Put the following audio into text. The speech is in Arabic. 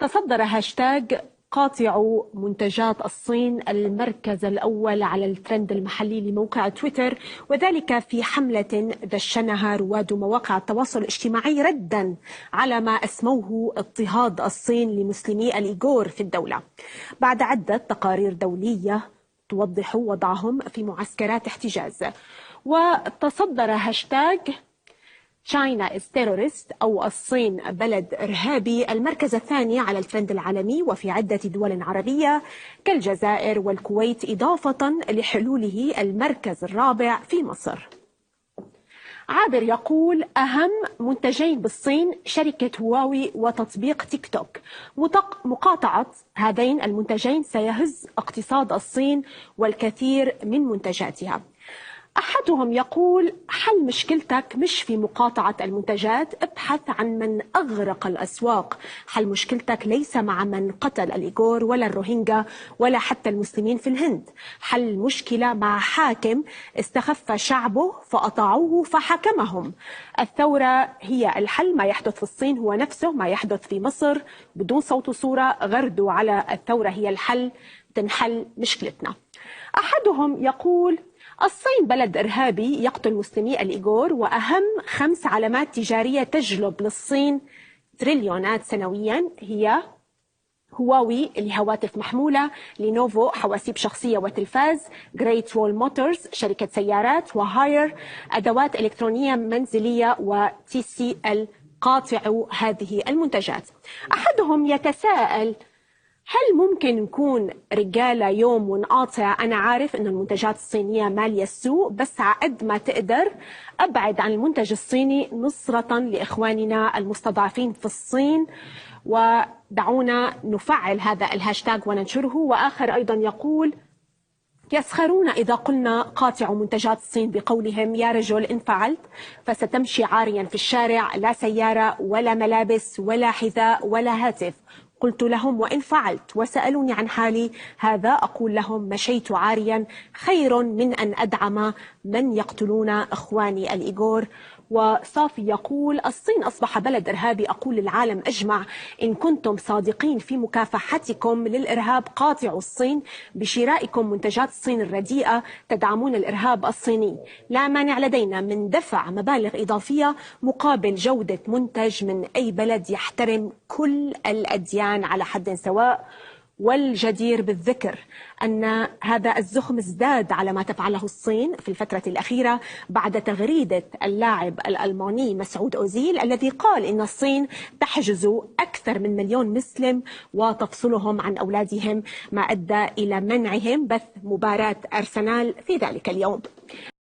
تصدر هاشتاج قاطع منتجات الصين المركز الأول على الترند المحلي لموقع تويتر، وذلك في حملة دشنها رواد مواقع التواصل الاجتماعي ردا على ما أسموه اضطهاد الصين لمسلمي الإيغور في الدولة، بعد عدة تقارير دولية توضح وضعهم في معسكرات احتجاز. وتصدر هاشتاج China is terrorist أو الصين بلد إرهابي المركز الثاني على الترند العالمي وفي عدة دول عربية كالجزائر والكويت، إضافة لحلوله المركز الرابع في مصر. عابر يقول: أهم منتجين بالصين شركة هواوي وتطبيق تيك توك، مقاطعة هذين المنتجين سيهز اقتصاد الصين والكثير من منتجاتها. أحدهم يقول: حل مشكلتك مش في مقاطعة المنتجات، ابحث عن من أغرق الأسواق. حل مشكلتك ليس مع من قتل الإيغور ولا الروهينجا ولا حتى المسلمين في الهند. حل المشكلة مع حاكم استخف شعبه فأطاعوه فحكمهم. الثورة هي الحل. ما يحدث في الصين هو نفسه ما يحدث في مصر بدون صوت وصورة. غردوا على الثورة هي الحل، تنحل مشكلتنا. أحدهم يقول: الصين بلد إرهابي يقتل مسلمي الإيغور، وأهم 5 علامات تجارية تجلب للصين تريليونات سنويا هي هواوي لهواتف محمولة، لينوفو حواسيب شخصية وتلفاز، جريت وول موتورز شركة سيارات، وهاير أدوات إلكترونية منزلية، وتي سي ال قاطع هذه المنتجات. أحدهم يتساءل: هل ممكن نكون رجالة يوم ونقاطع؟ أنا عارف أن المنتجات الصينية مالية السوق، بس عقد ما تقدر أبعد عن المنتج الصيني نصرة لإخواننا المستضعفين في الصين. ودعونا نفعل هذا الهاشتاج وننشره. وآخر أيضا يقول: يسخرون إذا قلنا قاطع منتجات الصين بقولهم: يا رجل إن فعلت فستمشي عاريا في الشارع، لا سيارة ولا ملابس ولا حذاء ولا هاتف. قلت لهم: وإن فعلت وسألوني عن حالي، هذا أقول لهم: مشيت عاريا خير من أن أدعم من يقتلون إخواني الإيغور. وصافي يقول: الصين أصبح بلد إرهابي. أقول للعالم أجمع: إن كنتم صادقين في مكافحتكم للإرهاب قاطعوا الصين. بشرائكم منتجات الصين الرديئة تدعمون الإرهاب الصيني. لا مانع لدينا من دفع مبالغ إضافية مقابل جودة منتج من أي بلد يحترم كل الأديان على حد سواء. والجدير بالذكر أن هذا الزخم ازداد على ما تفعله الصين في الفترة الأخيرة بعد تغريدة اللاعب الألماني مسعود أوزيل الذي قال إن الصين تحجز أكثر من 1,000,000 مسلم وتفصلهم عن أولادهم، ما أدى إلى منعهم بث مباراة أرسنال في ذلك اليوم.